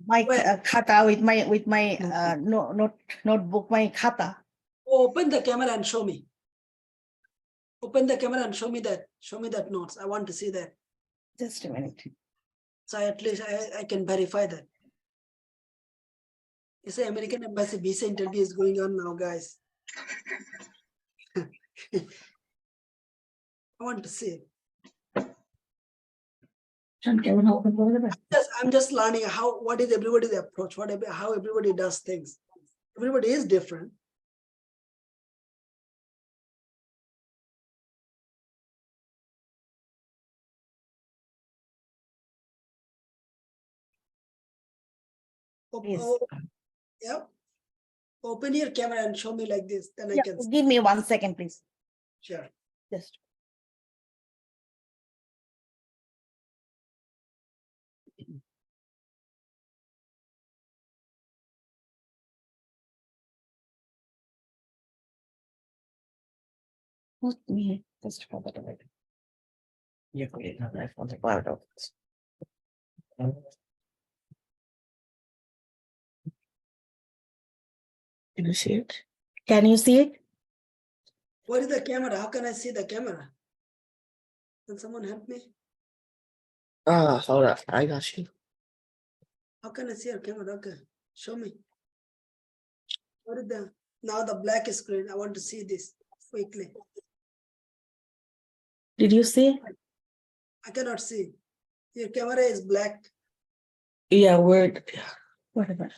My Where? khata with my notebook, my khata. Open the camera and show me. Open the camera and show me that notes. I want to see that. Just a minute. So at least I can verify that. You say American Embassy visa interview is going on now, guys. I want to see. I'm just learning what is everybody's approach, how everybody does things. Everybody is different. Yes. Yeah. Open your camera and show me like this. Then I can see. Give me 1 second, please. Sure. Just. What me? Just for the right. You create a life on the cloud of Can you see it? Can you see it? What is the camera? How can I see the camera? Can someone help me? Hold up. I got you. How can I see your camera? Okay, show me. What is now the black screen? I want to see this quickly. Did you see? I cannot see. Your camera is black. Yeah, whatever.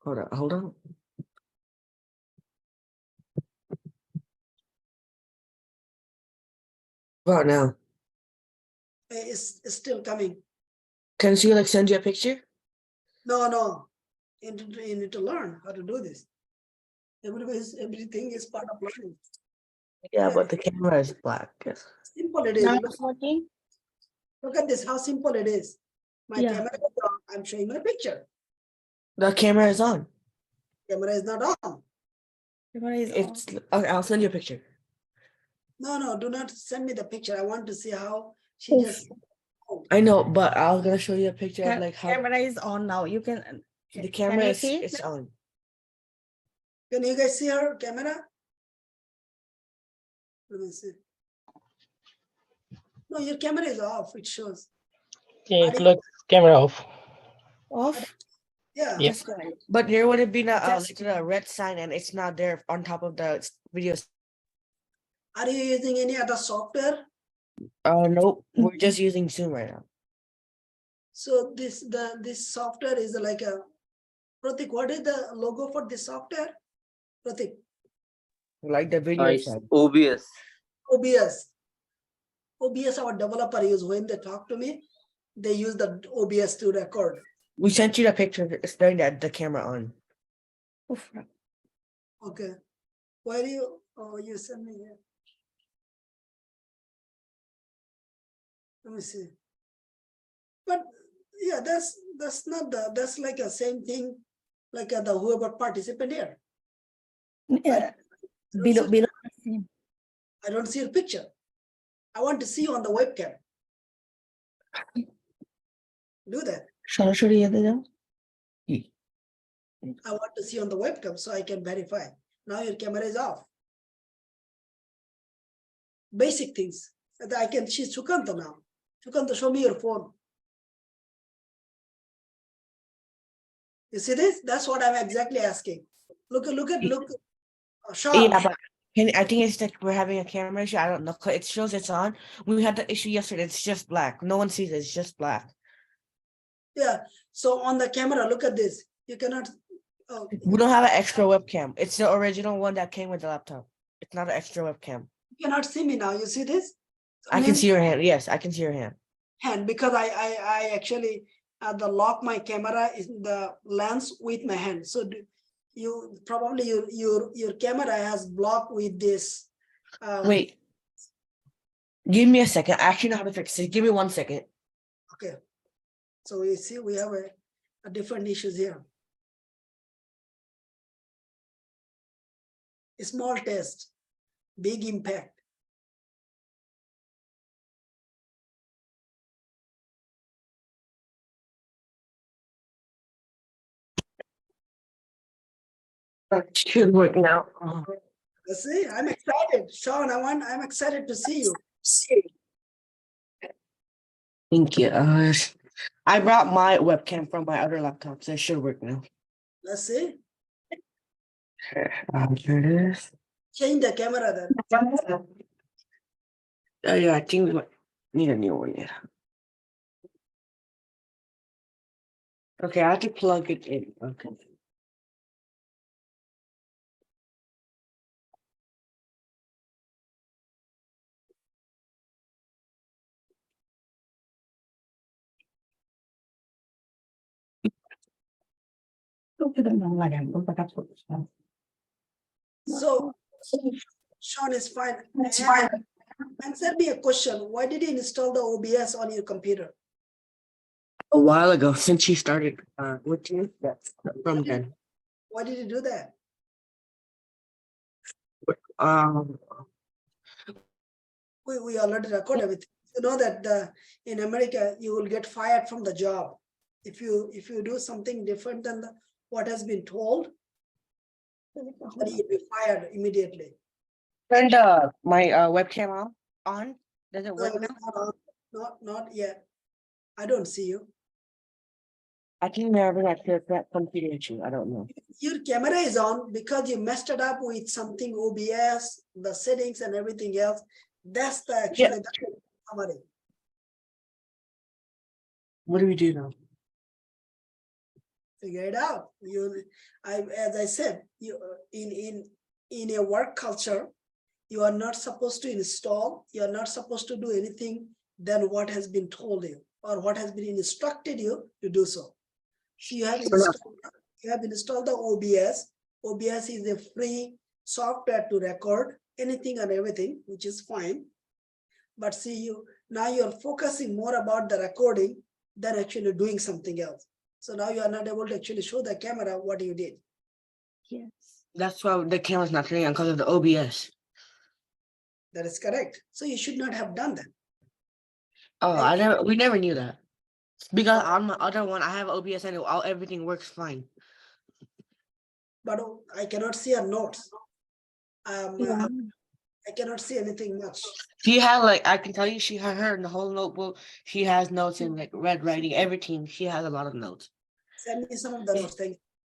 Hold on. Right now. It's still coming. Can she send you a picture? No. You need to learn how to do this. Everything is part of learning. Yeah, but the camera is black. Simple it is. Now it's working. Look at this, how simple it is. My camera is on. I'm showing my picture. The camera is on. Camera is not on. Camera is okay, I'll send you a picture. No, do not send me the picture. I want to see how she just. I know, but I was gonna show you a picture of how camera is on now. You can the camera is on. Can you guys see her camera? Let me see. No, your camera is off. It shows. Yeah, it looks camera off. Off? Yeah. Yep. But there would have been a red sign and it's not there on top of the videos. Are you using any other software? Nope. We're just using Zoom right now. So this software is like a Pratik, what is the logo for this software? Pratik. Like the video. It's OBS. OBS our developer use when they talk to me, they use the OBS to record. We sent you the picture showing that the camera on. Okay. Why do you you send me here? Let me see. But yeah, that's not that's like a same thing like the whoever participant here. Yeah. Below. I don't see your picture. I want to see you on the webcam. Do that. I want to see on the webcam so I can verify. Now your camera is off. Basic things. I can see Sukanta now. Sukanta, show me your phone. You see this? That's what I'm exactly asking. Look. Sean. Yeah, but I think it's like we're having a camera issue. I don't know. It shows it's on. We had the issue yesterday. It's just black. No one sees it. It's just black. Yeah. So on the camera, look at this. You cannot. Oh. We don't have an extra webcam. It's the original one that came with the laptop. It's not an extra webcam. You cannot see me now. You see this? I can see your hand. Yes, I can see your hand. Hand, because I actually lock my camera in the lens with my hand. So you probably your camera has blocked with this. Wait. Give me a second. I actually know how to fix it. Give me 1 second. Okay. So you see, we have a different issues here. A small test, big impact. That should work now. Let's see, I'm excited. Sean, I'm excited to see you. Thank you. I brought my webcam from my other laptop, so it should work now. Let's see. Here it is. Change the camera then. Yeah, I think we might need a new one. Yeah. Okay, I have to plug it in. Okay. So Sean is fine. Answer me a question. Why did you install the OBS on your computer? A while ago, since she started with you, that's from then. Why did you do that? Um, We already record everything. You know that in America you will get fired from the job if you do something different than what has been told. Then you'll be fired immediately. turned my webcam on. Does it No, work it's now? not on. Not yet. I don't see you. I think we're having a computer issue. I don't know. Your camera is on because you messed it up with something OBS, the settings and everything else. That's the actually that's the summary. What do we do now? Figure it out. As I said, you in a work culture, you are not supposed to install. You are not supposed to do anything than what has been told you or what has been instructed you to do so. So you have installed the OBS. OBS is a free software to record anything and everything, which is fine. But see, now you're focusing more about the recording than actually doing something else. So now you are not able to actually show the camera what you did. Yes. That's why the camera's not turning on because of the OBS. That is correct. So you should not have done that. Oh, we never knew that. Because on my other one, I have OBS and everything works fine. But I cannot see her notes. I cannot see anything much. She had I can tell you, she had her in the whole notebook. She has notes in red writing, everything. She has a lot of notes. Send me some of the notes. Thank you.